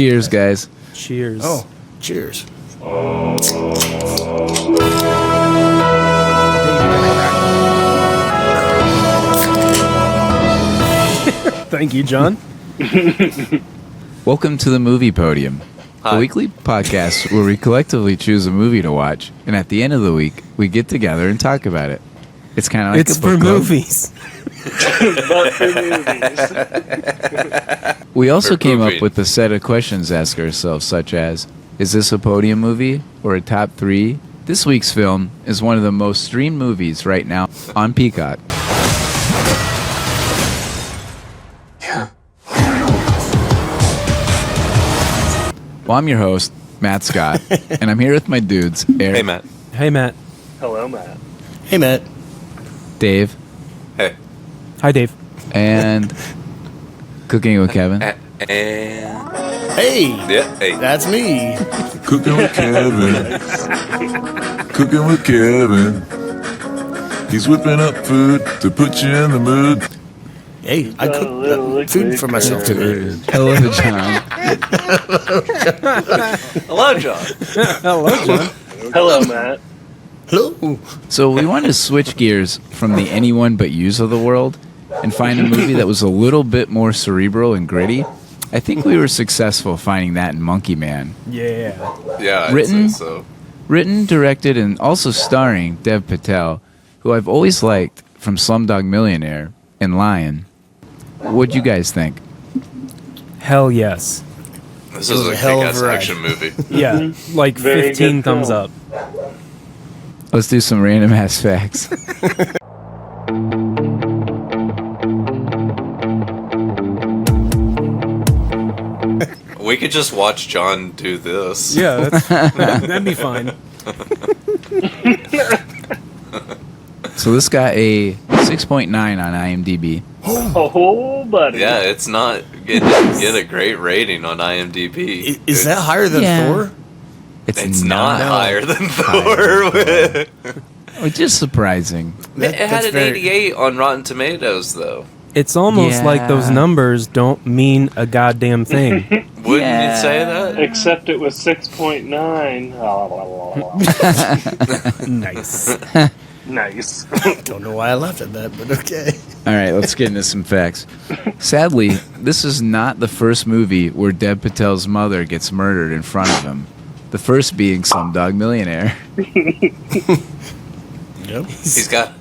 Cheers, guys. Cheers. Oh, cheers. Thank you, John. Welcome to the Movie Podium, a weekly podcast where we collectively choose a movie to watch, and at the end of the week, we get together and talk about it. It's kind of like It's a book for club. movies. But for movies. We also For came movie. up with a set of questions to ask ourselves, such as, is this a podium movie or a top 3? This week's film is one of the most streamed movies right now on Peacock. Well, I'm your host, Matt Scott, and I'm here with my dudes, Eric, Hey, Matt. Hey, Matt. Hello, Matt. Hey, Matt. Dave, Hey. Hi, Dave. and Cooking with Kevin. And Hey. yeah, hey. That's me. Cooking with Kevin. Cooking with Kevin. He's whipping up food to put you in the mood. Hey, I Got a cooked little food liquid for myself today. Hello, John. Hello, John. Hello, John. Hello, Matt. Hello. So we wanted to switch gears from the anyone but yous of the world and find a movie that was a little bit more cerebral and gritty. I think we were successful finding that in Monkey Man. Yeah. Yeah, I'd Written? say so. Written, directed, and also starring Dev Patel, who I've always liked from Slumdog Millionaire and Lion. What'd you guys think? Hell yes. This It is was a a hell of kick-ass a ride. action movie. Yeah. Like Very 15 good thumbs film. up. Let's do some random ass facts. We could just watch John do this. Yeah, that'd be fine. So this got a 6.9 on IMDb. Oh, buddy. Yeah, it's not. It didn't get a great rating on IMDb. Is that higher than Yeah. Thor? It's not not higher than higher Thor. which is surprising. It had That's an very- 88 on Rotten Tomatoes, though. It's almost like those Yeah. numbers don't mean a goddamn thing. Wouldn't Yeah. you say that? Except it was 6.9. Nice. Nice. Don't know why I laughed at that, but okay. All right, let's get into some facts. Sadly, this is not the first movie where Dev Patel's mother gets murdered in front of him. The first being Slumdog Millionaire. Yep. He's got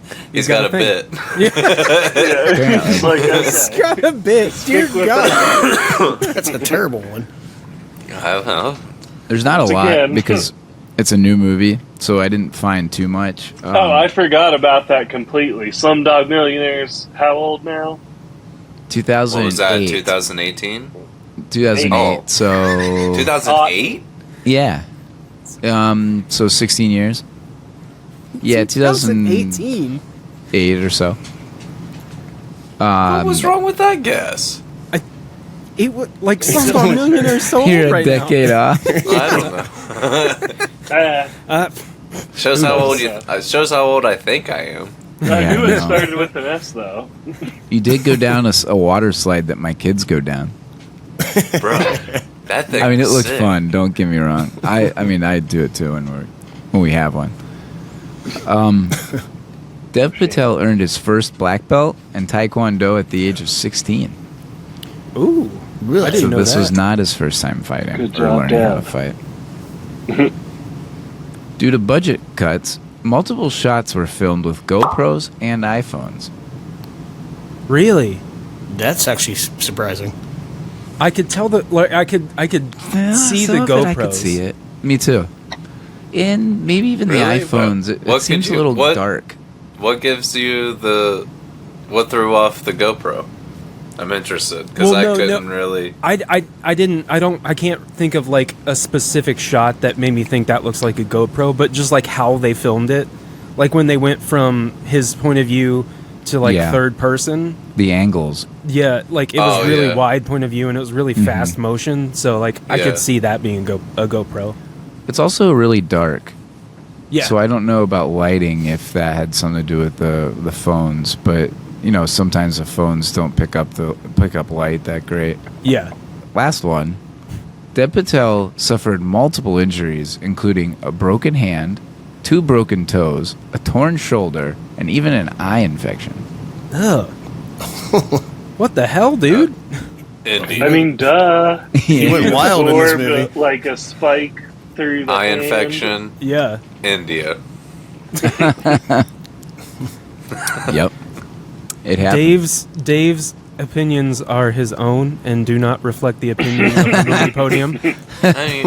got a a thing. bit. It's like, It's okay. got a bit. Dear Stick with God. That's a terrible one. I don't know. There's not a Once lot again. because it's a new movie, so I didn't find too much. Oh, I forgot about that completely. Slumdog Millionaire's how old now? 2008. What was that? 2018? 2008. Oh. So 2008? yeah. So 16 years. Yeah, 2008 2018. or so. What was wrong with that guess? It would like Slumdog Millionaire so You're old a right decade off. I don't know. now. Shows how old you. Shows how old I think I am. I Yeah, knew I it know. started with an S, though. You did go down a water slide that my kids go down. Bro, that thing. I mean, it was looked sick. fun. Don't get me wrong. I mean, I do it too when we have one. Dev Patel earned his first black belt in Taekwondo at the age of 16. Ooh. Really? I didn't So know this that. was not his first time fighting Good or job, learning how to Dev. fight. Due to budget cuts, multiple shots were filmed with GoPros and iPhones. Really? That's actually surprising. I could tell that. Like, I could see Some the of it GoPros. I could see it. Me too. And maybe even Really? the iPhones. It What seems could a you- little what- dark. What gives you the? What threw off the GoPro? I'm interested because Well, I no, couldn't really. I didn't. I can't think of like a specific shot that made me think that looks like a GoPro, but just like how they filmed it, like when they went from his point of view to like Yeah. third person. The angles. Yeah, like it was Oh, really yeah. wide point of view and it was really fast motion. So like I Yeah. could see that being a GoPro. It's also really dark. Yeah. So I don't know about lighting if that had something to do with the phones, but you know sometimes the phones don't pick up light that great. Yeah. Last one, Dev Patel suffered multiple injuries, including a broken hand, 2 broken toes, a torn shoulder, and even an eye infection. Ugh. What the hell, dude? India. I mean, duh. He went wild in this Absorbed movie. like a spike through the Eye hand. infection. Yeah. India. Yep. It happened. Dave's opinions are his own and do not reflect the opinion of the Movie Podium. I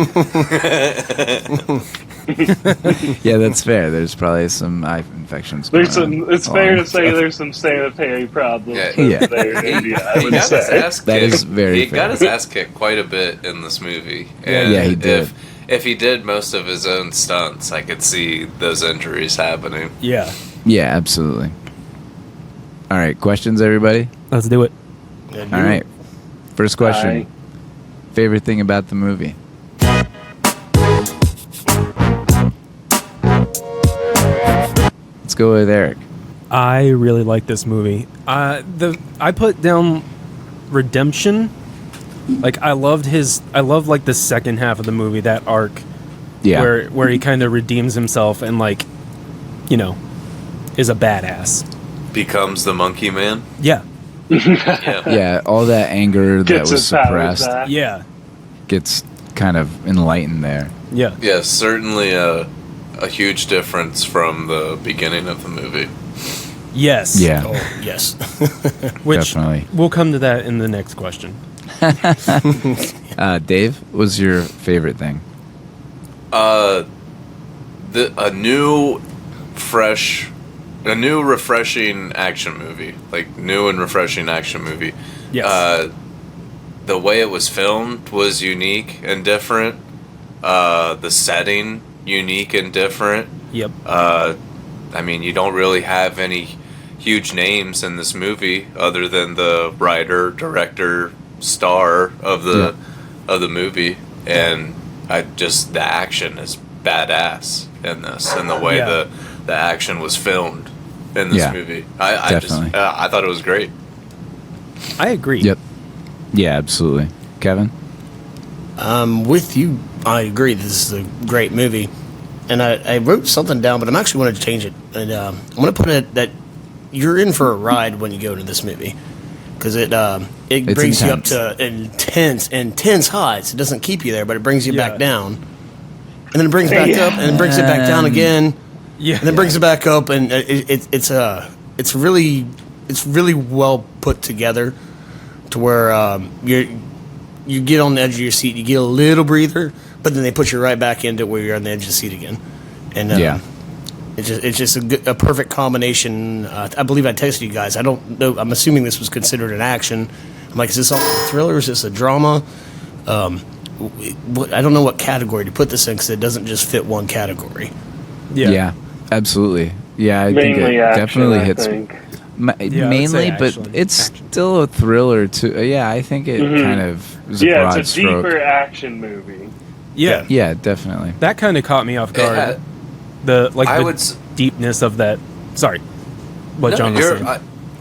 Yeah, that's fair. There's probably some eye infections. There's going some. on It's fair along to say with there's some sanitary problems Yeah. Yeah. over there in India. I he would got his say. ass kicked. That is very He fair. got his ass kicked quite a bit in this movie. And Yeah, he did. If he did most of his own stunts, I could see those injuries happening. Yeah. Yeah, absolutely. All right, questions, everybody? Let's do it. Yeah, All right. First question. Aye. Favorite thing about the movie? Let's go with Eric. I really like this movie. I put down redemption. Like I loved like the second half of the movie, that arc Yeah. where he kind of redeems himself and like, you know, is a badass. Becomes the monkey man. Yeah. Yeah. Yeah, all that anger that Gets was his powers suppressed back. Yeah. gets kind of enlightened there. Yeah. Yeah, certainly a huge difference from the beginning of the movie. Yes. Yeah, Oh, yes. Which definitely. we'll come to that in the next question. Dave, what was your favorite thing? A new refreshing action movie. Like, new and refreshing action movie. Yes. The way it was filmed was unique and different. The setting, unique and different. Yep. I mean, you don't really have any huge names in this movie other than the writer, director, star of the movie, and the action is badass in this, and the way Yeah. the action was filmed in this Yeah, movie. I thought it was great. I agree. Yep. Yeah, absolutely. Kevin? With you, I agree. This is a great movie. And I wrote something down, but I'm actually going to change it. And I'm going to put it that you're in for a ride when you go to this movie. Because it brings you up intense. to intense highs. It doesn't keep you there, but it brings you Yeah. back down. And then it brings it back up, and it brings it back down again. Yeah. And then brings it back up, and it's really well put together to where you get on the edge of your seat, you get a little breather, but then they put you right back into where you're on the edge of the seat again. And Yeah. it's just a perfect combination. I believe I texted you guys. I don't know. I'm assuming this was considered an action. I'm like, is this all a thriller? Is this a drama? I don't know what category to put this in because it doesn't just fit one category. Yeah, absolutely. Yeah, I think Mainly it action, definitely I hits. think. Yeah, I would Mainly, say but action. it's Action. still a thriller too. Yeah, I think it kind of is a Yeah, broad it's a stroke. deeper action movie. Yeah. Yeah, definitely. That kind of caught me off guard. had- The deepness of that. Sorry. What John was saying.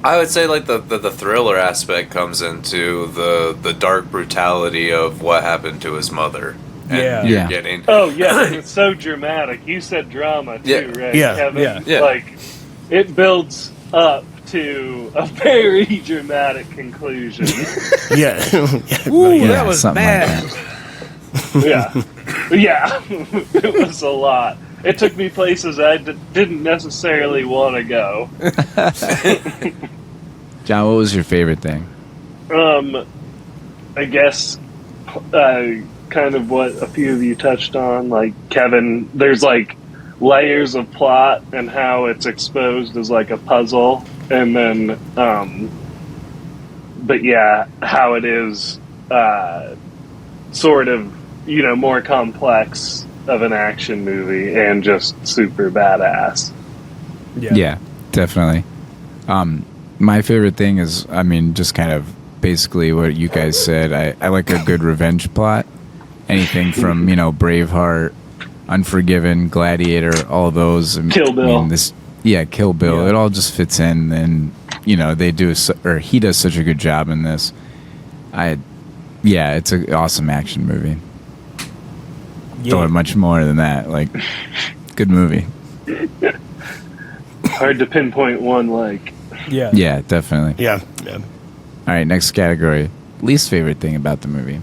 I would say like the thriller aspect comes into the dark brutality of what happened to his mother. And Yeah. you're Yeah. getting Oh yeah, it's so dramatic. You said drama too, Yeah. right, Yeah. Kevin? Yeah. Yeah. Like it builds up to a very dramatic conclusion. Yeah. Ooh, Yeah, that was something bad. like yeah, yeah, it was a lot. It took me places I didn't necessarily want to go. John, what was your favorite thing? I guess kind of what a few of you touched on, like Kevin. There's like layers of plot and how it's exposed as like a puzzle, and then, but yeah, how it is sort of more complex of an action movie and just super badass. Yeah, definitely. My favorite thing is, I mean, just kind of basically what you guys said. I like a good revenge plot. Anything from, Braveheart, Unforgiven, Gladiator, all those. Kill Bill. Kill Bill. Yeah. It all just fits in, and he does such a good job in this. It's an awesome action movie. Yeah. or much more than that. Like, good movie. Hard to pinpoint one. Like, Yeah. Yeah, definitely. Yeah. Yeah. All right, next category. Least favorite thing about the movie.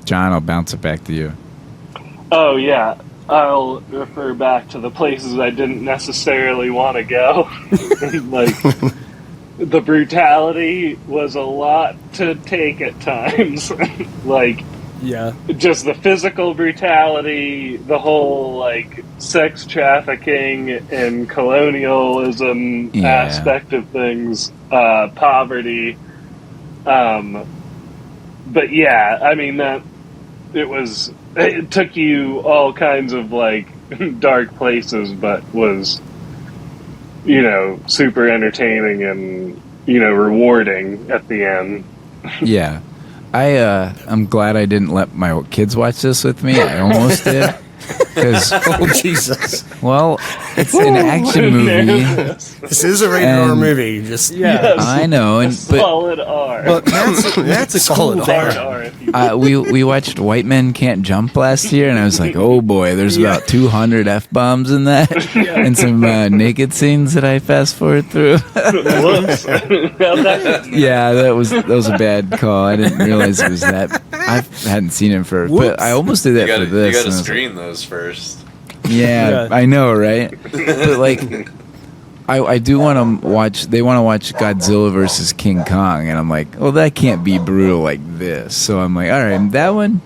John, I'll bounce it back to you. oh yeah, I'll refer back to the places I didn't necessarily want to go. Like, the brutality was a lot to take at times. Like, Yeah. just the physical brutality, the whole like sex trafficking and colonialism Yeah. aspect of things, poverty. But yeah, I mean that it took you all kinds of like dark places, but was, super entertaining and, rewarding at the end. Yeah. I'm glad I didn't let my kids watch this with me. I almost did. Because, Oh, Jesus. well, it's an action movie. This is a rated R And- movie. Just Yeah. I know, but Solid R. But that's a Solid cool R. Hard R, if you we watched White Men Can't Jump last year, and I was like, oh boy, there's about 200 F-bombs in that, and some naked scenes that I fast forward through. Whoops. How'd that- Yeah, that was a bad call. I didn't realize it was that. I hadn't seen it for, but I almost did that You for gotta, this. you and gotta I was like, screen those first. yeah, Yeah. I know, right? But like, I do want to watch. They want to watch Godzilla versus King Kong, and I'm like, well, that can't be brutal like this. So I'm like, all right, that one,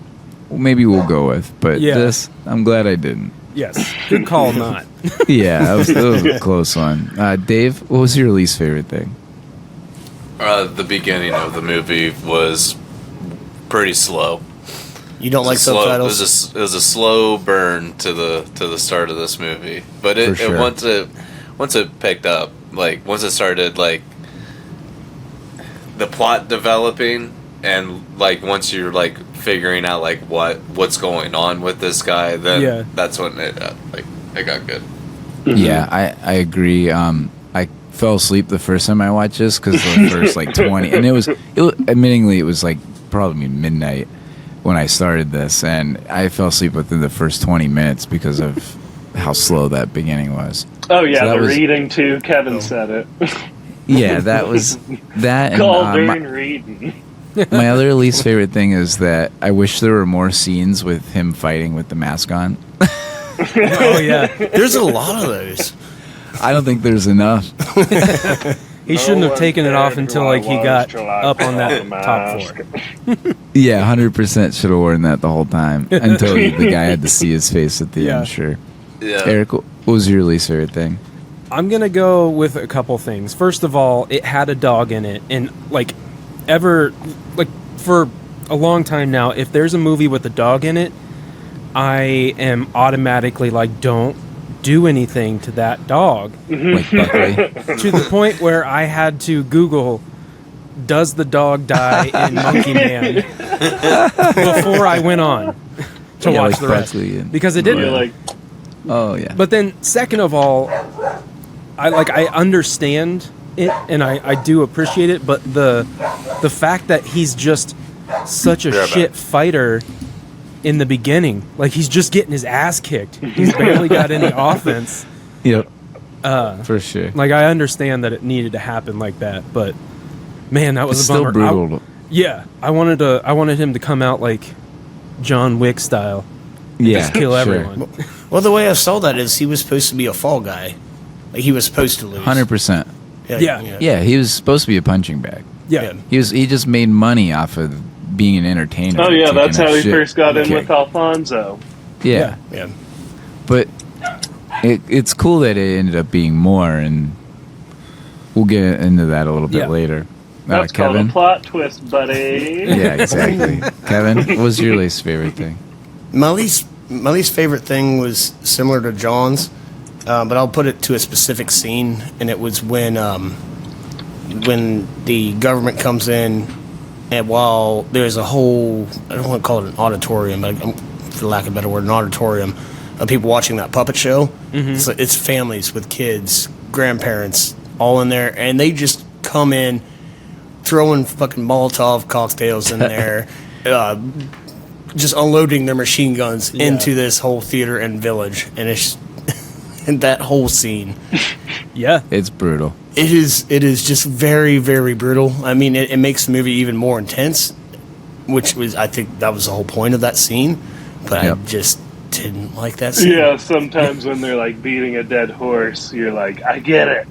maybe we'll go with. But Yeah. this, I'm glad I didn't. Yes. Good call, not. Yeah, that was a close one. Dave, what was your least favorite thing? The beginning of the movie was pretty slow. you don't like Slow- subtitles. It was a slow burn to the start of this movie, but For sure. once it picked up, like once it started, like the plot developing, and like once you're like figuring out like what's going on with this guy, then Yeah. that's when it got good. Yeah, I agree. I fell asleep the first time I watched this because the first like 20, and it was admittingly it was like probably midnight when I started this, and I fell asleep within the first 20 minutes because of how slow that beginning was. Oh yeah, So that the was- reading too. Kevin said it. Yeah, that was that. And Cauldron reading. my other least favorite thing is that I wish there were more scenes with him fighting with the mask on. Oh yeah. There's a lot of those. I don't think there's enough. He shouldn't have one taken it off cared until who I like he was got till I up on saw that the top mask. floor. Yeah, 100% should have worn that the whole time until the guy had to see his face at the Yeah. end. Sure. Yeah, Eric, what was your least favorite thing? I'm gonna go with a couple things. First of all, it had a dog in it, and for a long time now, if there's a movie with a dog in it, I am automatically like, don't do anything to that dog. Like Buckley? To the point where I had to Google, does the dog die in Monkey Man before I went on to Yeah, watch like the rest, Buckley and- because it didn't. You're like, Oh, yeah. But then, second of all, I understand it and I do appreciate it, but the fact that he's just such a Yeah, shit man. fighter in the beginning, like he's just getting his ass kicked. He's barely got any offense. Yep. For sure. Like I understand that it needed to happen like that, but man, that was It's a bummer. still brutal. I wanted him to come out like John Wick style, Yeah. just kill sure. everyone. Well, the way I saw that is he was supposed to be a fall guy. Like he was supposed to lose. 100%. Yeah. Yeah, he was supposed to be a punching bag. Yeah. He just made money off of being an entertainer. oh yeah, taking that's a how he shit first got in kick. with Alfonso. Yeah. Yeah. But it's cool that it ended up being more, and we'll get into that a little bit Yeah. later. That's called a Kevin? plot twist, buddy. Yeah, exactly. Kevin, what was your least favorite thing? My least favorite thing was similar to John's, but I'll put it to a specific scene, and it was when the government comes in, and while there's a whole, I don't want to call it an auditorium, but for lack of a better word, an auditorium of people watching that puppet show. So it's families with kids, grandparents, all in there, and they just come in throwing fucking Molotov cocktails in there, just unloading their machine guns into this whole theater and village, and it's and that whole scene. Yeah, It's brutal. It is just very, very brutal. I mean, it makes the movie even more intense, which was, I think that was the whole point of that scene, but Yep. I just didn't like that scene. Yeah, sometimes when they're like beating a dead horse, you're like, I get it.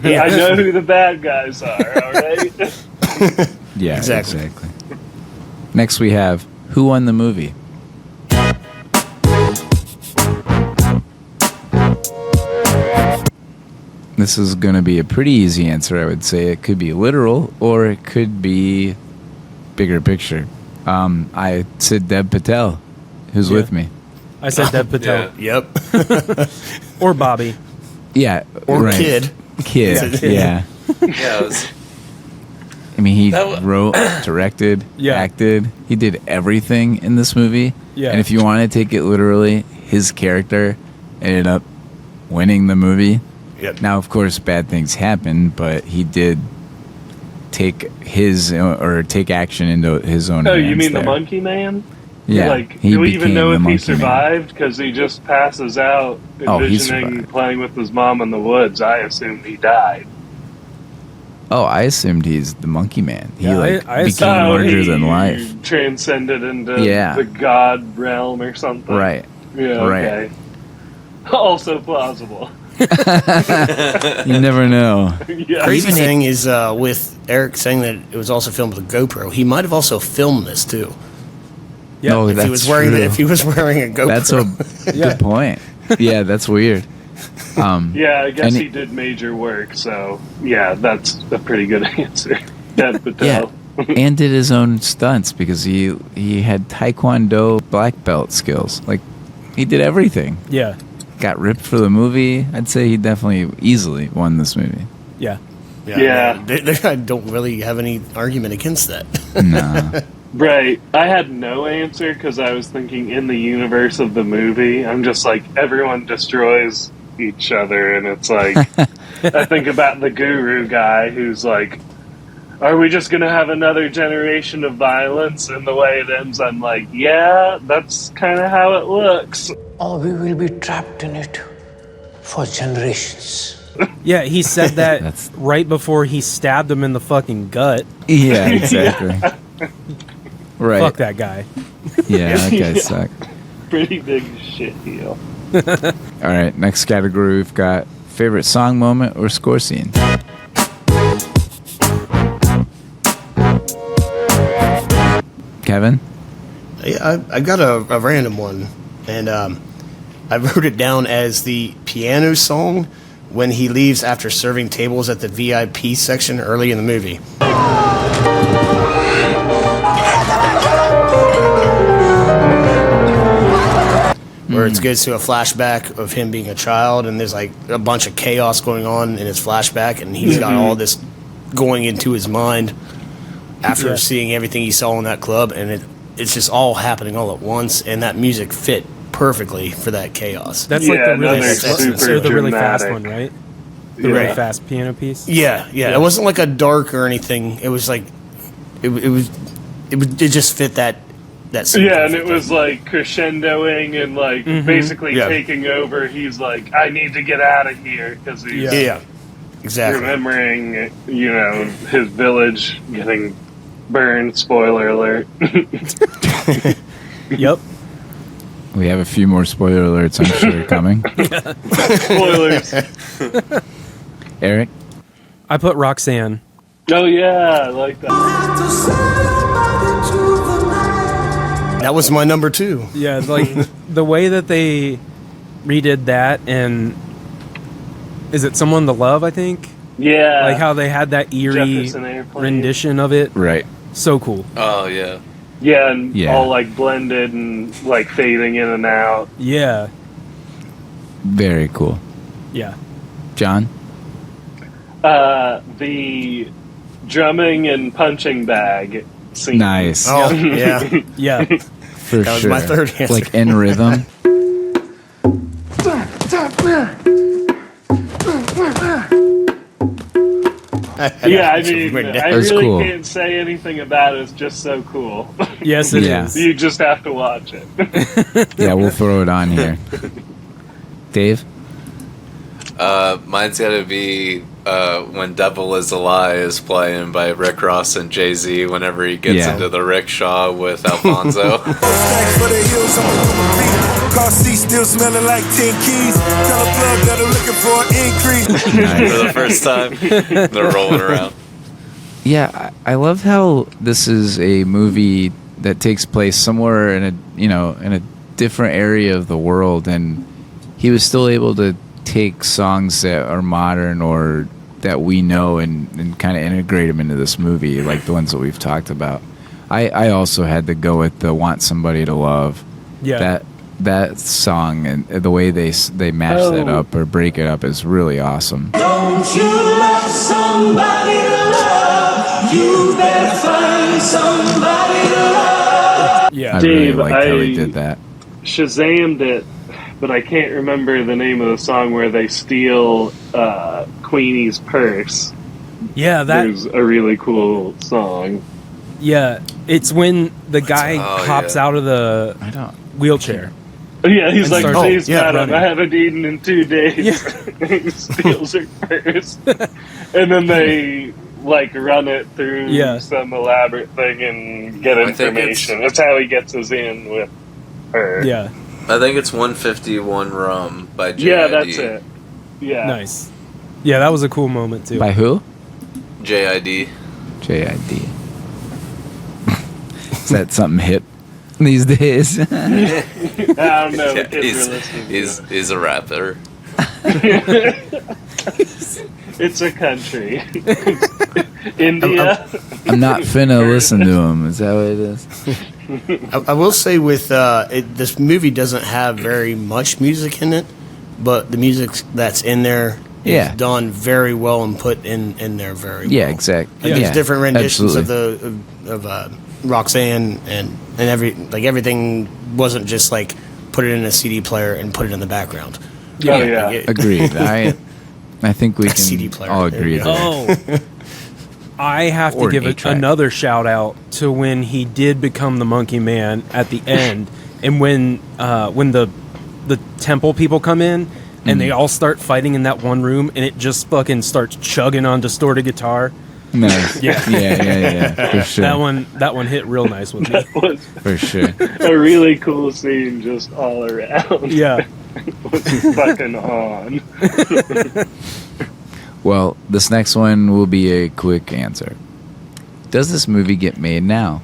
Yeah. I know who the bad guys are, all right? Yeah, Exactly. exactly. Next we have Who Won the Movie? This is going to be a pretty easy answer, I would say. It could be literal or it could be bigger picture. I said Deb Patel, who's Yeah. with me. I said Dev Patel Yep. or Bobby. Yeah. Or right. Kid. Kid, yeah. Yeah, it was, I mean, he That wa- wrote, directed, Yeah. acted. He did everything in this movie. Yeah. And if you want to take it literally, his character ended up winning the movie. Yep. Now, of course, bad things happen, but he did take take action into his own Oh, hands you mean there. the Monkey Man? Yeah. Like, he do we even became know the if he Monkey Man. survived? Because he just passes out, Oh, he envisioning survived. playing with his mom in the woods. I assumed he died. Oh, I assumed he's the Monkey Man. He Yeah, like I became assumed- larger he than life. transcended into Yeah. the god realm or something. Right. Yeah, Right. okay. Also plausible. You never know. Yeah. Crazy thing is with Eric saying that it was also filmed with a GoPro. He might have also filmed this too. Yeah. No, If that's he was wearing true. if he was wearing a GoPro. That's a Yeah. good point. Yeah, that's weird. Yeah, I guess And he did major work, so yeah, that's a pretty good answer. Deb Patel. and did his own stunts because he had Taekwondo black belt skills. Like, he did everything. Yeah, Got ripped for the movie. I'd say he definitely easily won this movie. yeah. Yeah. I don't really have any argument against that. Nah. Right. I had no answer because I was thinking in the universe of the movie, I'm just like, everyone destroys each other. And it's like, I think about the guru guy who's like, are we just going to have another generation of violence? And the way it ends, I'm like, yeah, that's kind of how it looks. Or we will be trapped in it for generations. Yeah, he said that That's- right before he stabbed him in the fucking gut. Yeah, exactly. Right. Fuck that guy. Yeah, that guy Yeah. sucked. Pretty big shit deal. All right, next category we've got favorite song moment or score scene. Kevin? Yeah, I got a random one, and I wrote it down as the piano song when he leaves after serving tables at the VIP section early in the movie. Where it goes to a flashback of him being a child, and there's like a bunch of chaos going on in his flashback, and he's got all this going into his mind after Yeah. seeing everything he saw in that club, and it's just all happening all at once, and that music fit perfectly for that chaos. That's like Yeah, the really, another super the really fast dramatic. one, right? The Yeah. really fast piano piece. Yeah, it wasn't like a dark or anything. It was like it just fit that scene. Yeah, and it perfectly. was like crescendoing and like basically Yeah. taking over. He's like, I need to get out of here because he's yeah, exactly. remembering, you know, his village getting burned. Spoiler alert. Yep. We have a few more spoiler alerts, I'm sure, coming. Spoilers. Eric? I put Roxanne. Oh yeah, I like that. That was my number 2. Yeah, like the way that they redid that, and is it Someone to Love, I think? Yeah, Like how they had that eerie Jefferson Airplane. rendition of it. Right. So cool. oh yeah. Yeah, and Yeah. all like blended and like fading in and out. Yeah. Very cool. Yeah. John? The drumming and punching bag scene. Nice. Oh yeah, Yeah. For that was sure. my third answer. Like in rhythm. Yeah, I mean, I That's really cool. can't say anything about it. It's just so cool. Yes, it is. Yeah. You just have to watch it. Yeah, we'll throw it on here. Dave? Mine's gotta be When Devil Is a Lie is playing by Rick Ross and Jay-Z whenever he gets Yeah. into the rickshaw with Alfonso. Stack for the hills, I'm a beat. Car seat still smelling like 10 keys. Tell a plug that I'm looking for an increase. For the first time. They're rolling around. Yeah, I love how this is a movie that takes place somewhere in a different area of the world, and he was still able to take songs that are modern or that we know and kind of integrate them into this movie, like the ones that we've talked about. I also had to go with the "Want Somebody to Love." Yeah. That song and the way they mash that up or break it up is really awesome. Don't you love somebody to love? You better find somebody to love. Yeah. I really Dave, liked how he I- did that. Shazammed it, but I can't remember the name of the song where they steal Queenie's purse. Yeah, that. There's a really cool song. Yeah, it's when the guy Oh, hops yeah. out of the I don't. wheelchair. Yeah, he's And like, starts- please, yeah, madam, running. I haven't eaten in 2 days. He steals her purse. And then they, like, run it through Yeah. some elaborate thing and get I think information. That's how he gets us in with her. Yeah, I think it's 151 Rum by JID. Yeah, that's it. Yeah. nice. Yeah, that was a cool moment too. By who? JID. JID. Is that something hip these days? I don't know. Yeah, The kids are listening to he's a rapper. It's a country. India. I'm not finna listen to him. Is that what it is? I will say with this movie doesn't have very much music in it, but the music that's in there is Yeah. done very well and put in there very Yeah, well. exactly. Like, Yeah, there's different renditions absolutely. of Roxanne and everything wasn't just like put it in a CD player and put it in the background. Oh, yeah. Like, Agreed. I think we can CD player. all There agree you go. there. Oh, I have to Or give an 8-track. another shout out to when he did become the Monkey Man at the end, and when the temple people come in and they all start fighting in that one room, and it just fucking starts chugging on distorted guitar. Nice. Yeah. Yeah. For sure. That one hit real nice with me. Was For sure. a really cool scene just all around. Yeah. Was fucking on. Well, this next one will be a quick answer. Does this movie get made now?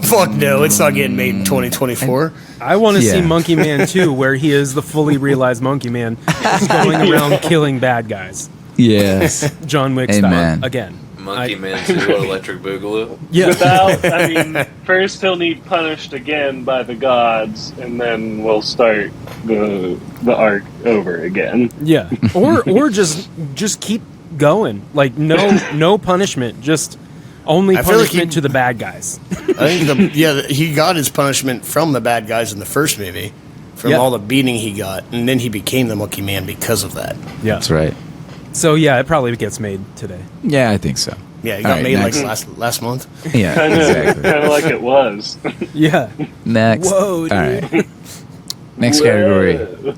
Fuck no, it's not getting made in 2024. I want to see Yeah. Monkey Man 2, where he is the fully realized Monkey Man, just going around killing bad guys. Yes. John Wick Amen. style. Again. Monkey I- Man 2 Electric Boogaloo. Yeah. Without, I mean, first he'll need punished again by the gods, and then we'll start the arc over again. Yeah. Or just keep going. Like no punishment, just only I feel like punishment he- to the bad guys. I think he got his punishment from the bad guys in the first movie, from Yeah. all the beating he got, and then he became the Monkey Man because of that. Yeah. That's right. So yeah, it probably gets made today. Yeah, I think so. Yeah, he All got right, made next. like last month. Yeah, Kind exactly. of like it was. Yeah. Next. Whoa, dude. All right. Next category. Whoa.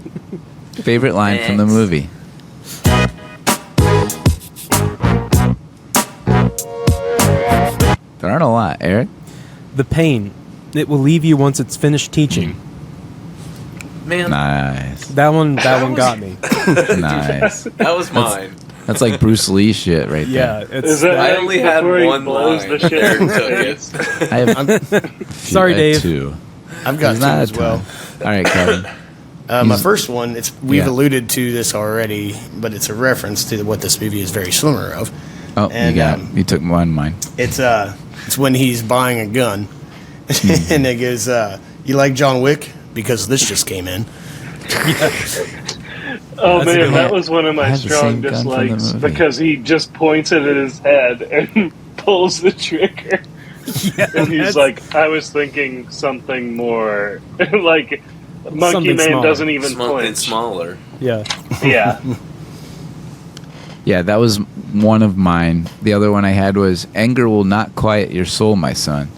Favorite line from the Next. movie. There aren't a lot, Eric. The pain. It will leave you once it's finished teaching. Man, Nice. That one got me. Nice. that was mine. That's like Bruce Lee shit right Yeah, there. it's Is that I right only had before he one blows line. the shit Eric in his took face? it. I have Sorry, I Dave. have two. I've got There's two not a as well. ton. All right, Kevin. My first one, we've Yeah. alluded to this already, but it's a reference to what this movie is very similar of. Oh, And, you got um, you took one of mine. It's when he's buying a gun, and it goes, "You like John Wick because this just came in." Oh That's a good man, that one. was one of I my had the strong same gun from the dislikes movie. because he just points it at his head and pulls the trigger. Yeah, And he's that's- like, I was thinking something more like Monkey Something Man smaller. doesn't even It's flinch. smaller. Yeah. Yeah. Yeah, that was one of mine. The other one I had was, anger will not quiet your soul, my son.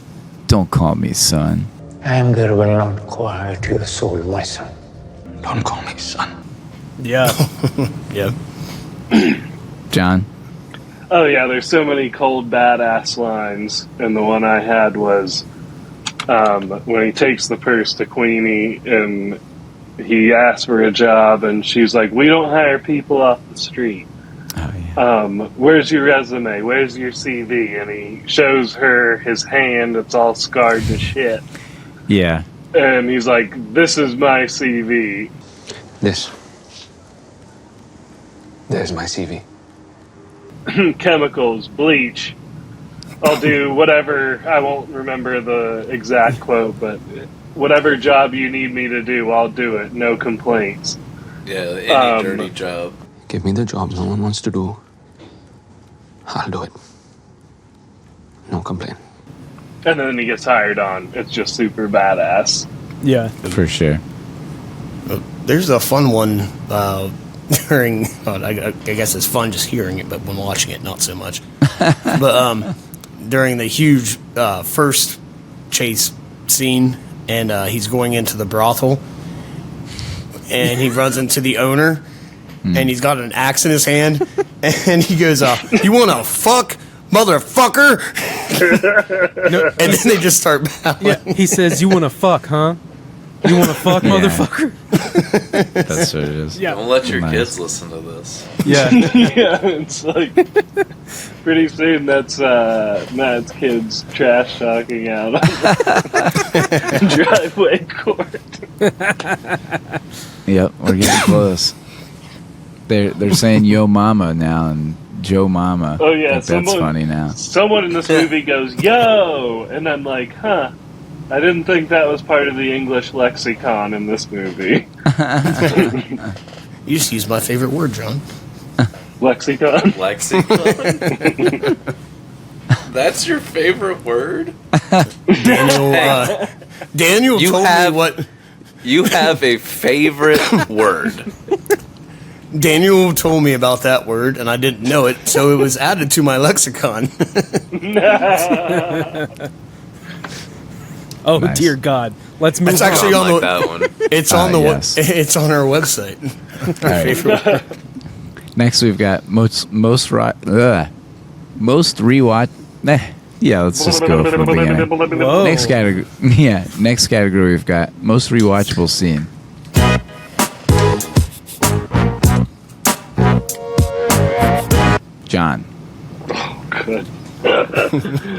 Don't call me son. Anger will not quiet your soul, my son. Don't call me son. Yeah. Yeah. John? Oh yeah, there's so many cold badass lines, and the one I had was when he takes the purse to Queenie and he asks for a job, and she's like, "We don't hire people off the street. Oh, yeah. Where's your resume? Where's your CV?" And he shows her his hand; it's all scarred to shit. Yeah. And he's like, "This is my CV." There's my CV. Chemicals, bleach. I'll do whatever. I won't remember the exact quote, but whatever job you need me to do, I'll do it. No complaints. Yeah, any dirty job. Give me the jobs no one wants to do. I'll do it. No complaint. And then he gets hired on. It's just super badass. Yeah. For sure. There's a fun one during. Well, I guess it's fun just hearing it, but when watching it, not so much. But during the huge first chase scene, and he's going into the brothel, and he runs into the owner, and he's got an axe in his hand, and he goes, "You want to fuck, motherfucker?" And then they just start battling. Yeah. He says, "You want to fuck, huh? You want to fuck, Yeah. motherfucker?" That's what it is. Yeah. Don't let your Nice. kids listen to this. Yeah. Yeah, it's like pretty soon that's Matt's kids trash talking out on the driveway court. Yep, we're getting close. They're saying "Yo Mama" now and "Joe Mama." Oh yeah, I think that's funny now. Someone in this movie goes "Yo," and I'm like, huh. I didn't think that was part of the English lexicon in this movie. You just used my favorite word, John. Lexicon. Lexicon. That's your favorite word? Daniel You told have- me what. You have a favorite word. Daniel told me about that word, and I didn't know it, so it was added to my lexicon. Oh Nice. dear God. Let's move It's on. actually I on like the. that one. It's on the. yes. It's on our website. All right. Next, we've got most rewatch. Yeah, let's just go from the beginning. Whoa. Next category. Yeah, next category we've got most rewatchable scene. John. Good.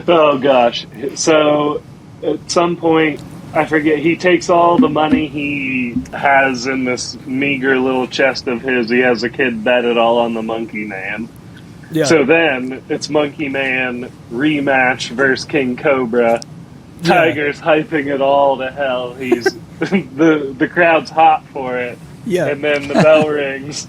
Oh gosh. So at some point, I forget, he takes all the money he has in this meager little chest of his. He has a kid bet it all on the Monkey Man. Yeah. So then it's Monkey Man rematch versus King Cobra. Tiger's hyping it all to hell. He's the crowd's hot for it. Yeah. And then the bell rings.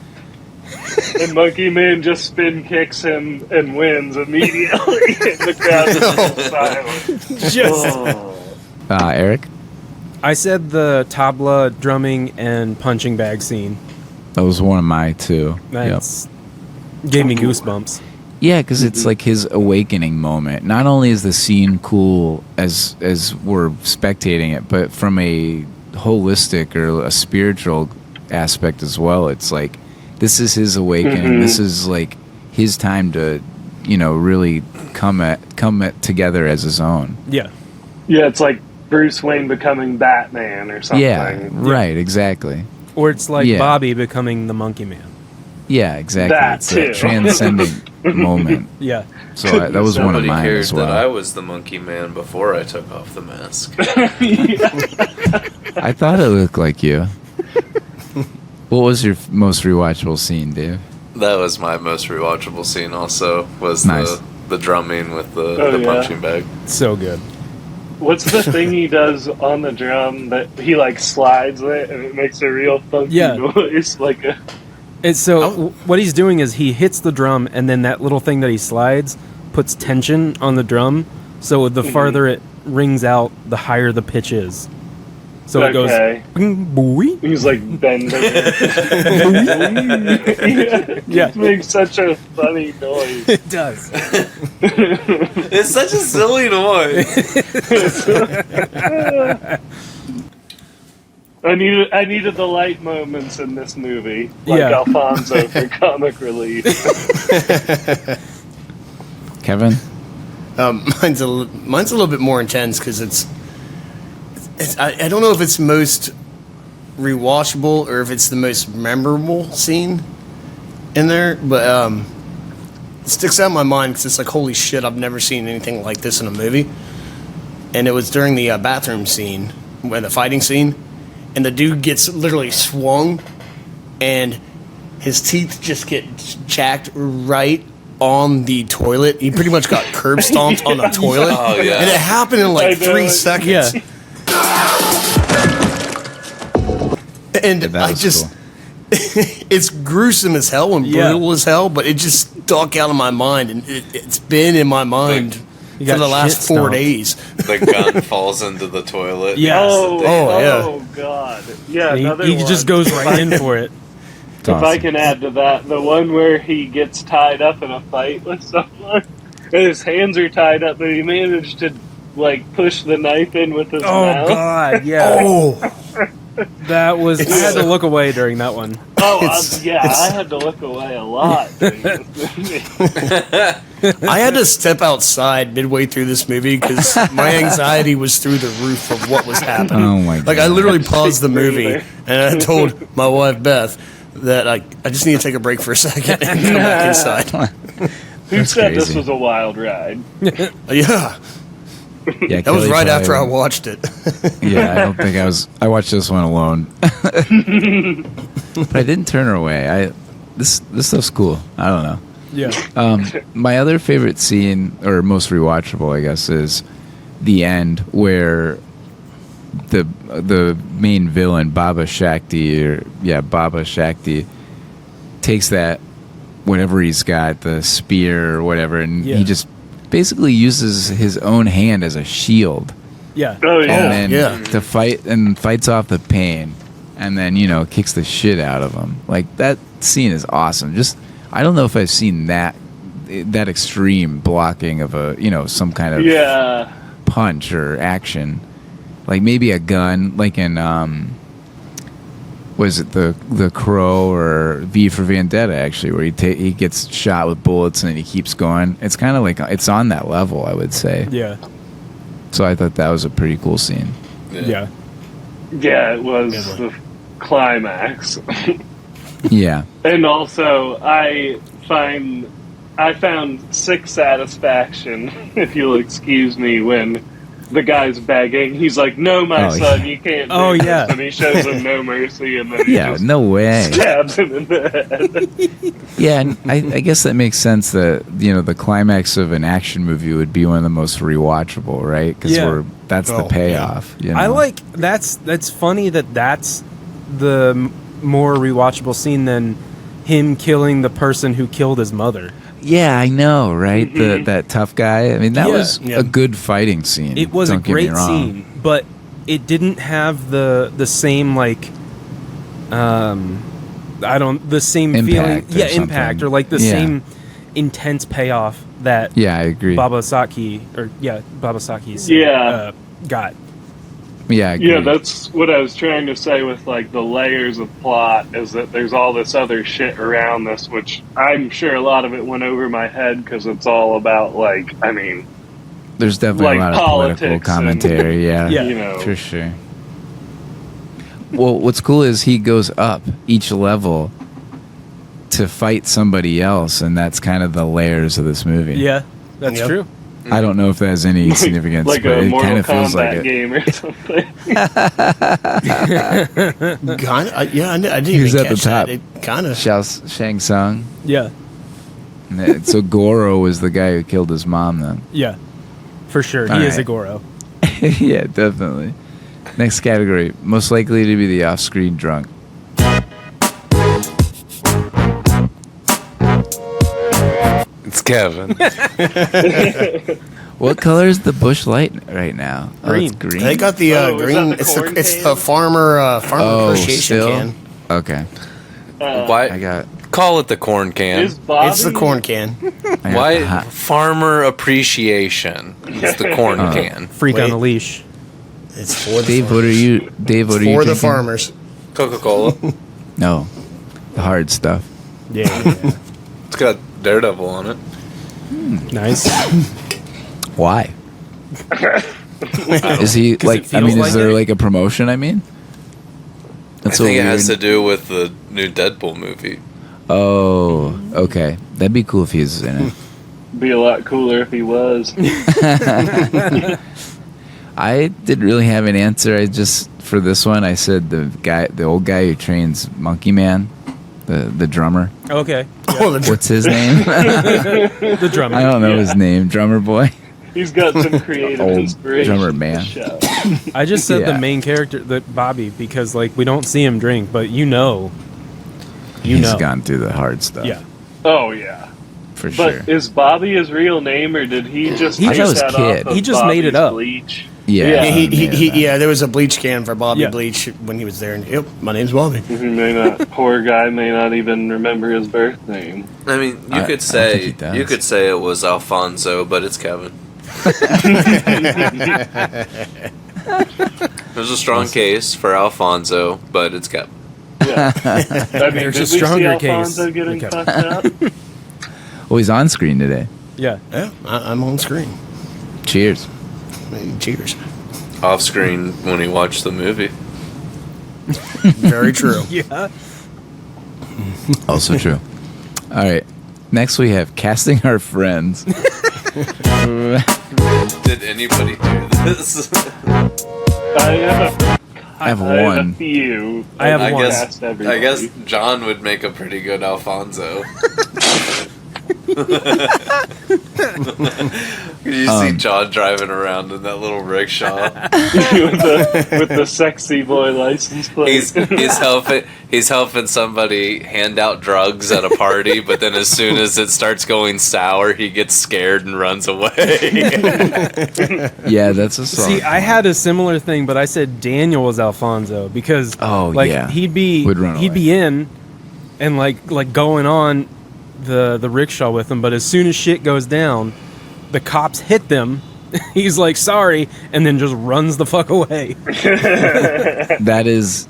And Monkey Man just spin kicks him and wins immediately. And the crowd is silent. Just. Eric. I said the tabla drumming and punching bag scene. That was one of my two. That's gave me goosebumps. Yeah, because it's like his awakening moment. Not only is the scene cool as we're spectating it, but from a holistic or a spiritual aspect as well. It's like this is his awakening. Mm-hmm. This is like his time to, really come together as his own. Yeah. Yeah, it's like Bruce Wayne becoming Batman or something. Yeah, right, exactly. Or it's like Yeah. Bobby becoming the Monkey Man. Yeah, exactly. That It's that too. transcendent moment. Yeah. So that was one of Nobody mine cared as well. that I was the Monkey Man before I took off the mask. I thought it looked like you. What was your most rewatchable scene, Dave? That was my most rewatchable scene. Also, was Nice. the drumming with the Oh, yeah. punching bag. So good. What's the thing he does on the drum that he like slides it and it makes a real funky Yeah. noise? Like a It's so what he's doing is he hits the drum and then that little thing that he slides puts tension on the drum. So the farther it rings out, the higher the pitch is. So it goes, Okay. "Bing, boy." He's like bending it. Yeah. It makes such a funny noise. It does. It's such a silly noise. I needed the light moments in this movie, like Yeah. Alfonso for comic relief. Kevin? Mine's a little bit more intense because I don't know if it's most rewatchable or if it's the most memorable scene in there, but it sticks out in my mind because it's like, holy shit, I've never seen anything like this in a movie. And it was during the bathroom scene, the fighting scene, and the dude gets literally swung, and his teeth just get jacked right on the toilet. He pretty much got curb stomped on the toilet. Oh, yeah. And it happened in I like know 3 it. seconds. Yeah. And That I was just, cool. it's gruesome as hell and Yeah. brutal as hell, but it just stuck out of my mind, and it's been in my mind You for got the last shit 4 stomped. days. The gun falls into the toilet. Yes. Oh, yeah. God. Yeah, He, another he one. just goes right in for it. It's If I awesome. can add to that, the one where he gets tied up in a fight with someone, and his hands are tied up, but he managed to like push the knife in with his Oh, mouth. God. Yeah. Oh, That was. I had to look away during that one. Oh, It's- I had to look away a lot. during this movie. I had to step outside midway through this movie because my anxiety was through the roof of what was happening. Oh my Like, I God. literally paused the movie, and I told my wife, Beth, that I just need to take a break for a second and come back inside. Who That's said this crazy. was a wild ride? Yeah, Yeah, that was Kelly right probably- after I watched it. Yeah, I don't think I was. I watched this one alone, but I didn't turn her away. This stuff's cool. I don't know. Yeah. My other favorite scene, or most rewatchable, I guess, is the end where the main villain, Baba Shakti, takes that whatever he's got, the spear or whatever, and Yeah. he just basically uses his own hand as a shield. Yeah. Oh yeah. And then yeah. to fight and fights off the pain, and then kicks the shit out of him. Like, that scene is awesome. Just, I don't know if I've seen that extreme blocking of some kind of Yeah. punch or action. Like maybe a gun, like in was it the Crow or V for Vendetta, actually, where he gets shot with bullets and then he keeps going. It's kind of like it's on that level, I would say. Yeah. So I thought that was a pretty cool scene. Yeah. Yeah, it was the climax. Yeah. And also, I found sick satisfaction, if you'll excuse me, when the guy's begging. He's like, "No, my Oh, son, yeah. you can't." Oh, do this," yeah. and he shows him no mercy, and then he Yeah, just no way. stabs him in the head. Yeah, and I guess that makes sense that the climax of an action movie would be one of the most rewatchable, right? Because Yeah. that's the Oh, payoff. I like that's funny that's the more rewatchable scene than him killing the person who killed his mother. Yeah, I know, right? That tough guy. I mean, that Yeah. was Yeah. a good fighting scene. It was Don't a get me great wrong. scene, but it didn't have the same the same Impact feeling. or Yeah, impact something. or like the Yeah. same intense payoff that Yeah, I agree. Babasaki's Yeah. got. Yeah, I agree. Yeah, that's what I was trying to say with like the layers of plot, is that there's all this other shit around this, which I'm sure a lot of it went over my head because it's all about There's definitely like a lot of political politics commentary. Yeah, Yeah. you know. for sure. Well, what's cool is he goes up each level to fight somebody else, and that's kind of the layers of this movie. Yeah, that's Yep. true. I don't know if that has any significance, like but a it Mortal kind of feels Kombat like it. game or something. I didn't Who's even at the catch that. top? It kind of. Shang Tsung. Yeah, So Goro was the guy who killed his mom, then. yeah, for sure. All He is a right. Goro. Yeah, definitely. Next category, most likely to be the off-screen drunk. It's Kevin. What color is the bush light right now? Green. Oh, it's green. They got the Oh, is green. that the corn It's can? the farmer Oh, appreciation still? can. Okay. Why I got. call it the corn can? Is Bobby? It's the corn can. I got Why the hot- farmer appreciation? It's the corn can. Freak Wait. on a leash. It's for the Dave, what farmers. are you? Dave, what are you? For the drinking? farmers. Coca-Cola. No, the hard stuff. Yeah. It's got Daredevil on it. Nice. Why? Is he it like? I feels mean, like is there it? like a promotion? I mean, I think it has to do with the new Deadpool movie. Oh, okay. That'd be cool if he was in it. Be a lot cooler if he was. I didn't really have an answer. I just for this one, I said the old guy who trains Monkey Man, the drummer. Okay. Oh, the What's his name? The drummer. I don't know Yeah. his name. Drummer boy. He's got some creative Old inspiration. drummer for man. the show. I just said Yeah. the main character, that Bobby, because like we don't see him drink, but you know. He's gone through the hard stuff. Yeah. Oh yeah. for But sure. is Bobby his real name, or did he just He take just- that kid. off of He just made it Bobby's up. Bleach? Yeah, Yeah, there was a bleach can for Bobby Yeah. Bleach when he was there. And, yep, my name's Bobby. He may not. Poor guy may not even remember his birth name. I mean, I don't think he does. you could say it was Alfonso, but it's Kevin. There's a strong case for Alfonso, but it's Kevin. Yeah. I mean, There's did a we see stronger Alfonso case. getting Okay. fucked up? Well, he's on screen today. Yeah. Yeah, I'm on screen. Cheers. Cheers. Off screen when he watched the movie. Very true. Yeah. Also true. All right. Next, we have casting our friends. Did anybody do this? I have I have a one. few. I have I one. guess, Cast everybody. I guess John would make a pretty good Alfonso. You see John driving around in that little rickshaw. with the sexy boy license plate. He's helping somebody hand out drugs at a party, but then as soon as it starts going sour, he gets scared and runs away. Yeah, that's a song. See, I had a similar thing, but I said Daniel was Alfonso because yeah. he'd be Would run away. in and like going on the rickshaw with him, but as soon as shit goes down, the cops hit them. He's like sorry, and then just runs the fuck away. That is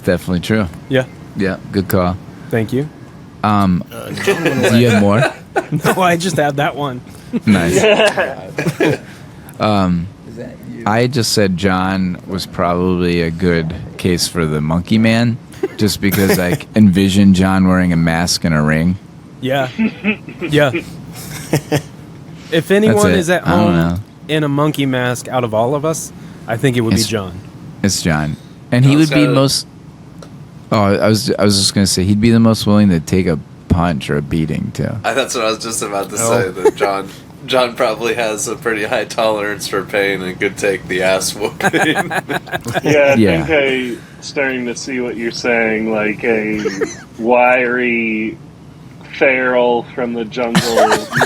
definitely true. Yeah, Yeah, good call. thank you. Do you have more? No, I just had that one. Nice. I just said John was probably a good case for the Monkey Man, just because I envision John wearing a mask and a ring. Yeah, yeah. If anyone it. is at I don't know. home in a monkey mask out of all of us, I think it would be It's- John. It's John, and he No, would it's be gotta- most. Oh, I was just gonna say he'd be the most willing to take a punch or a beating too. That's what I was just about to say. That John probably has a pretty high tolerance for pain and could take the ass whooping. Yeah, I Yeah. think I'm starting to see what you're saying, like a wiry feral from the jungle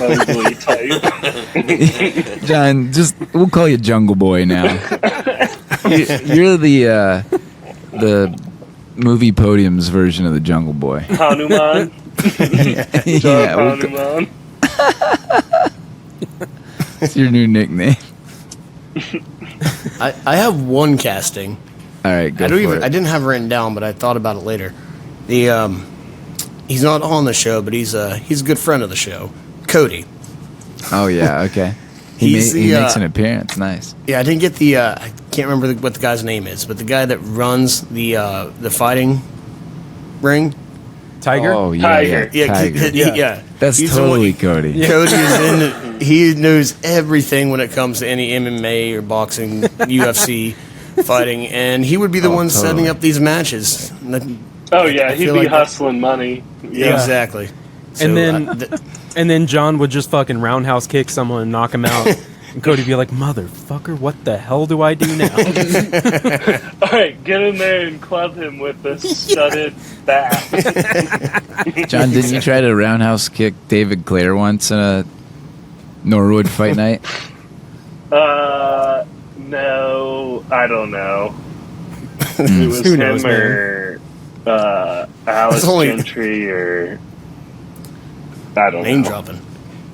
Mowgli type. John, we'll call you Jungle Boy now. You're the Movie Podium's version of the Jungle Boy. Hanuman. Yeah, we'll Hanuman. it's your new nickname. I have one casting. All right, go I don't for even. it. I didn't have it written down, but I thought about it later. He's not on the show, but he's a good friend of the show. Cody. Oh yeah, okay. He He's makes an appearance. Nice. Yeah, I didn't get the. I can't remember what the guy's name is, but the guy that runs the fighting ring. Tiger. Oh yeah, Tiger. yeah. Yeah, Tiger. yeah. That's He's the one- totally Cody. Cody is in. He knows everything when it comes to any MMA or boxing, UFC fighting, and he would be the one totally. setting up these matches. Oh yeah, I he'd feel be like that- hustling money. Yeah. Exactly. So, And then- And then John would just fucking roundhouse kick someone and knock him out. And Cody'd be like, "Motherfucker, what the hell do I do now?" All right, get in there and club him with the studded bat. John, didn't you try to roundhouse kick David Clare once in Norwood Fight Night. No, I don't know. It was Who him knows, man? or Alice It's only- Gentry or I don't Name know. dropping.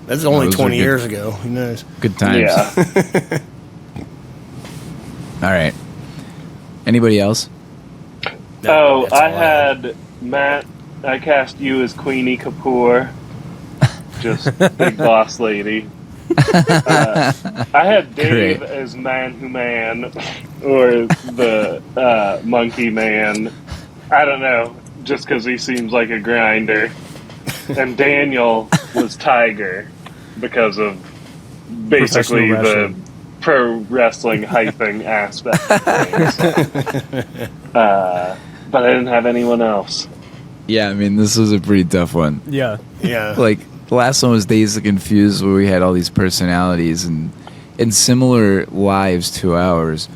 That's only those are 20 good. years ago. Who knows? Good times. Yeah. All right. Anybody else? Oh, That's all I had Matt. I cast you as Queenie Kapoor, just big boss lady. I had Dave Great. as Man Who Man, or the Monkey Man. I don't know, just because he seems like a grinder. And Daniel was Tiger because of basically Professional the wrestling. pro wrestling hyping aspect of things. But I didn't have anyone else. Yeah, I mean, this was a pretty tough one. Yeah. Yeah. Like, the last one was Dazed and Confused, where we had all these personalities and similar lives to ours.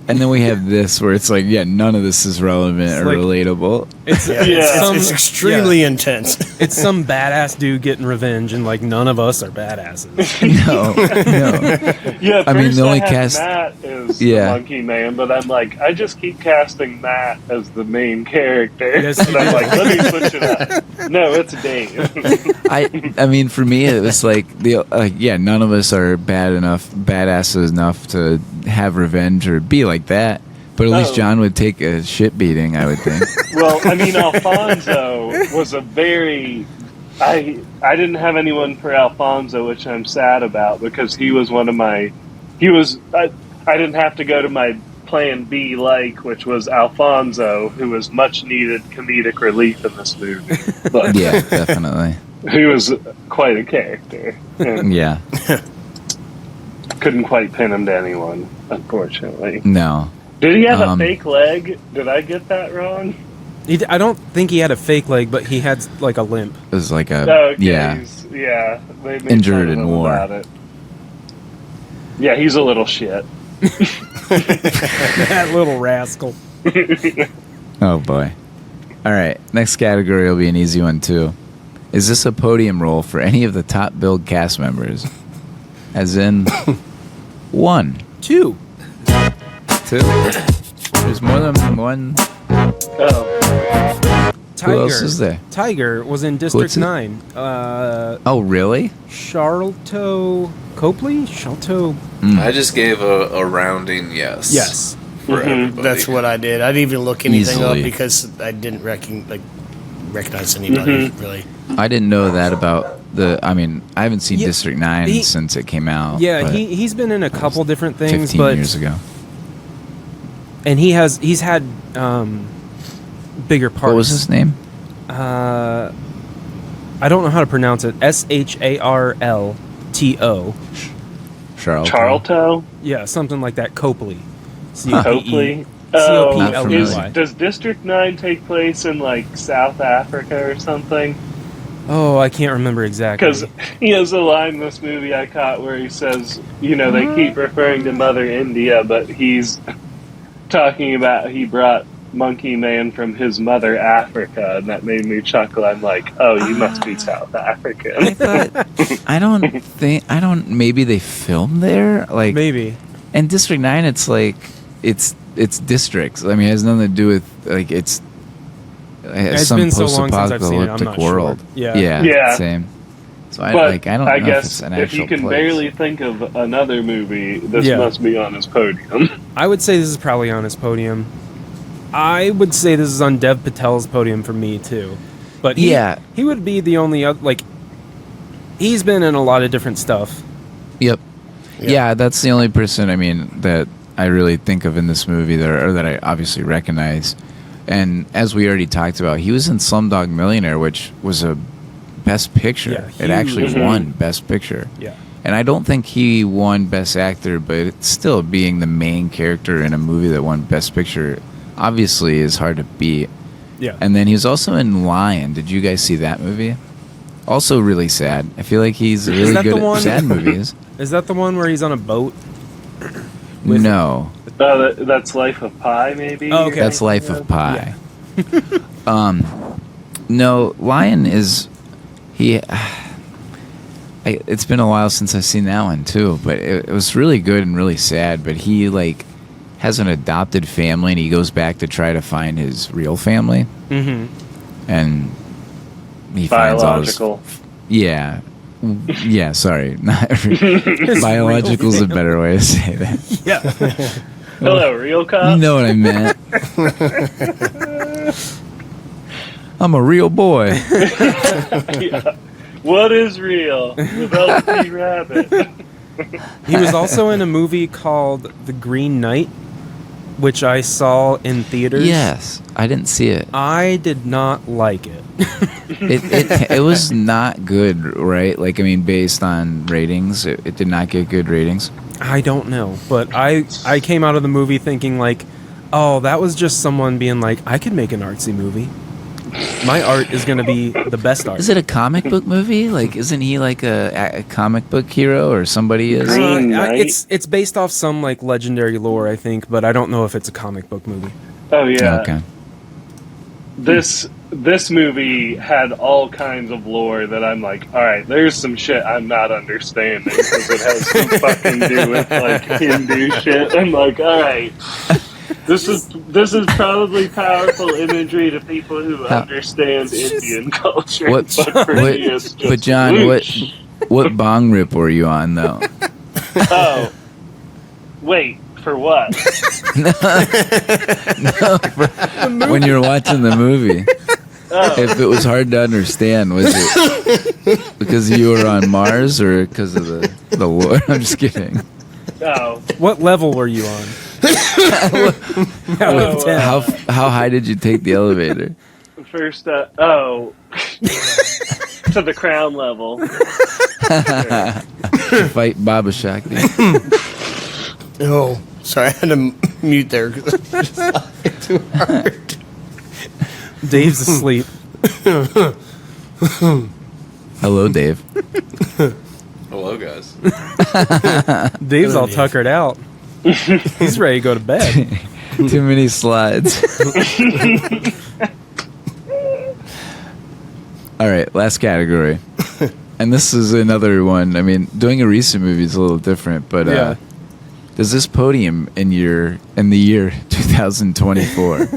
And then we have this, where it's like, yeah, none of this is relevant or like- relatable. It's, Yeah, it's, it's some, extremely yeah, intense. it's some badass dude getting revenge, and like none of us are badasses. No. Yeah, at I mean, first the only had cast- Matt as Yeah. the Monkey Man, but I'm like, I just keep casting Matt as the main character. Yes, and you I'm do. like, let me switch it up. No, it's Dave. I mean, for me, it was like none of us are badasses enough to have revenge or be like that. But at least Oh. John would take a shit beating, I would think. Well, I mean, Alfonso was a very. I didn't have anyone for Alfonso, which I'm sad about because he was one of my. He was. I didn't have to go to my plan B, which was Alfonso, who was much needed comedic relief in this movie. But Yeah, definitely. he was quite a character. And Yeah. couldn't quite pin him to anyone, unfortunately. No. Did he have a Um, fake leg? Did I get that wrong? I don't think he had a fake leg, but he had like a limp. It was like a Oh, okay. yeah. Yeah. They made Injured fun of in him war. About it. Yeah, he's a little shit. That little rascal. Oh boy. All right. Next category will be an easy one too. Is this a podium role for any of the top billed cast members? As in 1, 2. 2. There's more than one. Oh, Tiger. Who else is there? Tiger was in District What's it? 9. Oh, really? Charlton Copley? Charlton. I just gave a rounding yes. Yes. For everybody. That's what I did. I didn't even look anything Easily. up because I didn't recognize anybody, really. I didn't know that about I mean, I haven't seen Yeah, District 9 he- since it came out. Yeah, but he's been in a couple different things, 15 but years ago. and he's had bigger parts. What was his name? I don't know how to pronounce it. Sharlto. Charles. Charlton? Yeah, something like that. Copley. Copley? Not familiar. C-O-P-L-E-Y. Does District 9 take place in, South Africa or something? Oh, I can't remember exactly. Because he has a line in this movie I caught where he says, they keep referring to Mother India, but he's talking about he brought Monkey Man from his mother Africa, and that made me chuckle. I'm like, oh, you must be South African. I thought, maybe they filmed there? Like, Maybe. and District 9, it's like, it's districts. I mean, it has nothing to do with, It's some been so long since I've seen it, I'm post-apocalyptic not world. sure. Yeah. Yeah. Same. So I But don't know I if guess it's an if actual you can place. barely think of another movie, this Yeah. must be on his podium. I would say this is probably on his podium. I would say this is on Dev Patel's podium for me too. But he would be the only other, he's been in a lot of different stuff. Yep. Yeah, that's the only person, I mean, that I really think of in this movie that I obviously recognize. And as we already talked about, he was in Slumdog Millionaire, which was a Best Picture. Yeah, it actually huge. won Best Picture. Yeah. And I don't think he won Best Actor, but it's still being the main character in a movie that won Best Picture obviously is hard to beat. Yeah. And then he was also in Lion. Did you guys see that movie? Also really sad. I feel like he's really that good the at one- sad movies. Is that the one where he's on a boat? No. That's Life of Pi, maybe? Oh, okay. That's Life of Pi. No, Lion is he. it's been a while since I've seen that one too, but it was really good and really sad. But he like has an adopted family, and he goes back to try to find his real family. Mm-hmm. And he finds all his, Biological. yeah, yeah. Sorry, not biological's a better way to say that. Yeah. Hello, real cop. You know what I meant. I'm a real boy. Yeah. What is real without the rabbit? He was also in a movie called The Green Knight, which I saw in theaters. Yes, I didn't see it. I did not like it. It was not good, right? Like, I mean, based on ratings, it did not get good ratings. I don't know, but I came out of the movie thinking like, oh, that was just someone being like, I could make an artsy movie. My art is going to be the best art. Is it a comic book movie? Like, isn't he like a comic book hero, or somebody is? Green Knight? It's based off some like legendary lore, I think, but I don't know if it's a comic book movie. Oh yeah. Okay. This movie had all kinds of lore that I'm like, all right, there's some shit I'm not understanding because it has some fucking do with like Hindu shit. I'm like, all right, this is probably powerful imagery to people who understand Indian culture. What? But for me, it's just But John, whoosh. what bong rip were you on though? Oh, wait, for what? When you were watching the movie, Oh, if it was hard to understand, was it because you were on Mars or because of the war? I'm just kidding. oh. What level were you on? Out of 10. How high did you take the elevator? First, to the crown level. To fight Baba Shakti. Oh, sorry, I had to mute there because I just laughed too hard. Dave's asleep. Hello, Dave. Hello, guys. Dave's all tuckered out. He's ready to go to bed. Too many slides. All right, last category. And this is another one. I mean, doing a recent movie is a little different, but Yeah. does this podium in the year 2024?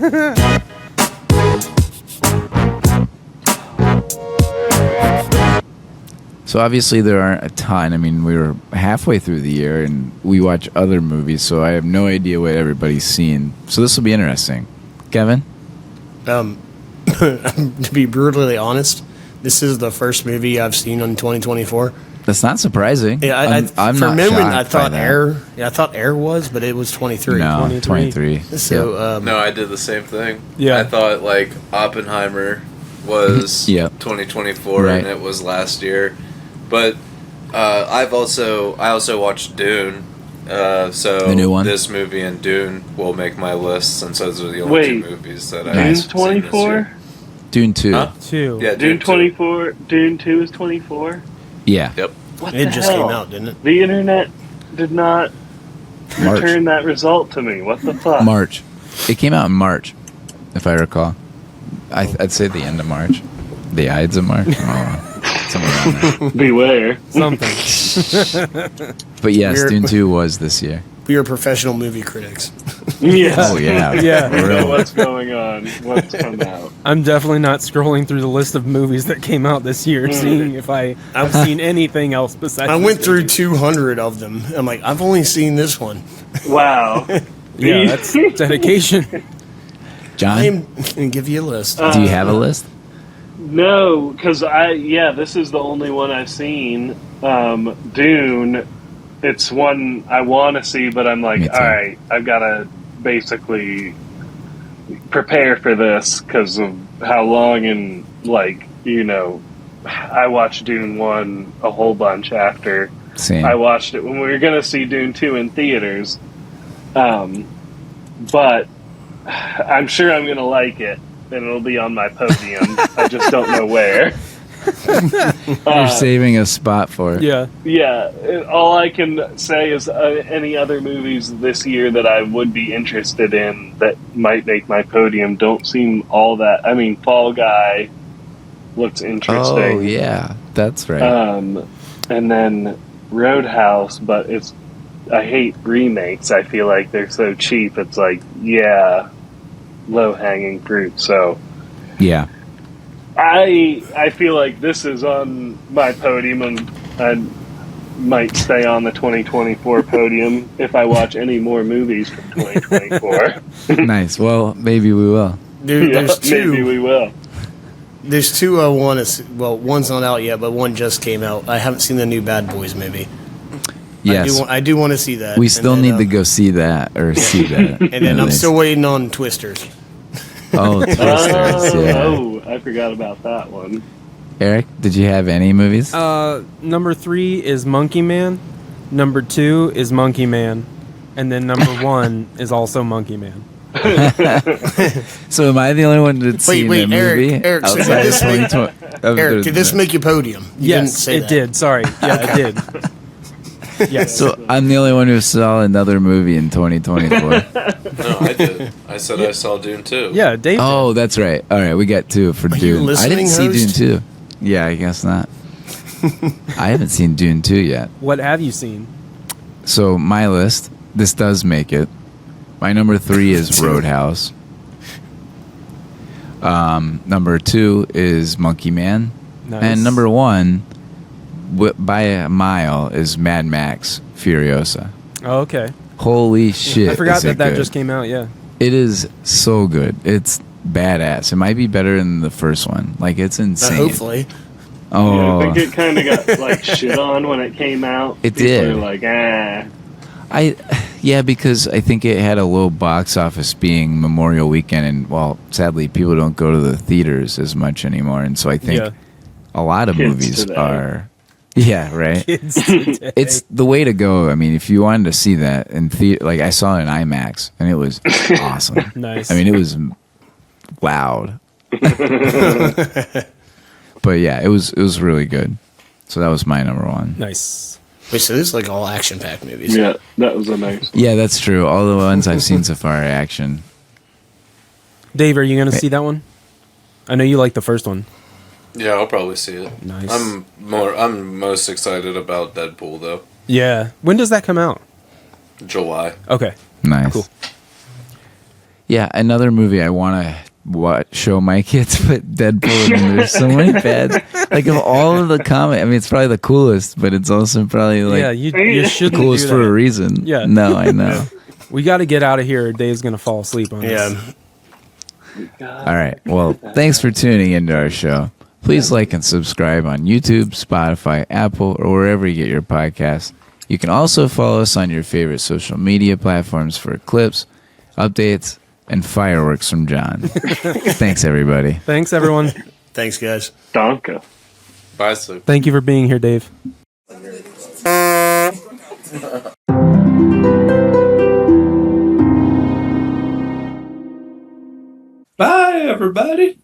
So obviously there aren't a ton. I mean, we were halfway through the year and we watch other movies, so I have no idea what everybody's seen. So this will be interesting. Kevin? To be brutally honest, this is the first movie I've seen in 2024. That's not surprising. Yeah, I'm for not memory, shocked I by thought that. Air. Yeah, I thought Air was, but it was 23. No, 23. 23. So No, I did the same thing. Yeah. I thought like Oppenheimer was Yep. 2024 Right. and it was last year. But I also watched Dune. So The new one? this movie and Dune will make my list since those are the only Wait. two movies that Nice. I've Dune seen this 24? year. Dune 2. Huh? 2. Yeah, Dune 2. 24? Dune 2 is 24? Yeah. Yep. What it the just hell? came out, didn't it? The internet did not March. return that result to me. What the fuck? March. It came out in March, if I recall. I'd say the end of March. The Ides of March. Oh, somewhere around there. Beware. Something. But yes, We're- Dune 2 was this year. We are professional movie critics. Yeah. Oh, yeah. Yeah. You know what's going on. What's come out. I'm definitely not scrolling through the list of movies that came out this year, seeing if I've seen anything else besides. I this went through movie. 200 of them. I'm like, I've only seen this one. Wow. Yeah, that's dedication. John, I'm going to give you a list. do you have a list? No, because this is the only one I've seen. Dune, it's one I want to see, but I'm like, Me too. all right, I've got to basically prepare for this because of how long and, like, you know, I watched Dune 1 a whole bunch after. Same. I watched it when we were going to see Dune 2 in theaters. But I'm sure I'm going to like it, and it'll be on my podium. I just don't know where. You're saving a spot for it. Yeah. Yeah, all I can say is any other movies this year that I would be interested in that might make my podium don't seem all that. I mean, Fall Guy looks interesting. Oh, yeah. That's right. and then Roadhouse, but I hate remakes. I feel like they're so cheap. It's like, yeah, low hanging fruit. So Yeah. I feel like this is on my podium, and I might stay on the 2024 podium if I watch any more movies from 2024. Nice. Well, maybe we will. There's two. Maybe we will. There's two I want to see. Well, one's not out yet, but one just came out. I haven't seen the new Bad Boys movie. Yes. I do want to see that. We still need to go see that or see that. And then I'm still waiting on Twisters. Oh, Twisters. Yeah. Oh, I forgot about that one. Eric, did you have any movies? Number 3 is Monkey Man. Number 2 is Monkey Man. And then number 1 is also Monkey Man. So am I the only one that's seen a movie? Eric, so outside did of 2020? Eric, did this make your podium? You didn't Yes, say it that. did. Sorry. Yeah, it did. Yes. So I'm the only one who saw another movie in 2024. No, I did. I said I saw Dune 2. Yeah, Dave. Oh, that's right. All right, we got 2 for Are you Dune. I listening, didn't see host? Dune 2. Yeah, I guess not. I haven't seen Dune 2 yet. What have you seen? So my list, this does make it. My number 3 is Roadhouse. Number 2 is Monkey Man. Nice. And number 1, by a mile, is Mad Max Furiosa. Oh, okay. Holy shit. I forgot is it that good. just came out, yeah. It is so good. It's badass. It might be better than the first one. Like, it's insane. Hopefully. Oh, Yeah, I think it kind of got like shit on when it came out. It People did. were like, ah. yeah, because I think it had a low box office being Memorial Weekend, and well, sadly, people don't go to the theaters as much anymore, and so I think Yeah. a lot of Kids movies today. are. Yeah, right. Kids today. It's the way to go. I mean, if you wanted to see that in theater, like I saw it in IMAX, and it was awesome. Nice. I mean, it was loud. But yeah, it was really good. So that was my number 1. Nice. Wait, so this is like all action-packed movies. Yeah, that was a nice one. Yeah, that's true. All the ones I've seen so far are action. Dave, are you going to see that one? I know you like the first one. Yeah, I'll probably see it. Nice. I'm most excited about Deadpool though. Yeah. When does that come out? July. Okay. Nice. Cool. Yeah, another movie I want to show my kids, but Deadpool. And there's so many bad. Like of all of the comic, I mean, it's probably the coolest, but it's also probably like yeah, you should the coolest for a reason. Yeah. No, I know. We got to get out of here. Or Dave's going to fall asleep on us. Yeah. All right. Well, thanks for tuning into our show. Please like and subscribe on YouTube, Spotify, Apple, or wherever you get your podcasts. You can also follow us on your favorite social media platforms for clips, updates, and fireworks from John. Thanks, everybody. Thanks, everyone. Thanks, guys. Donka. Bye, Sue. Thank you for being here, Dave. Bye, everybody.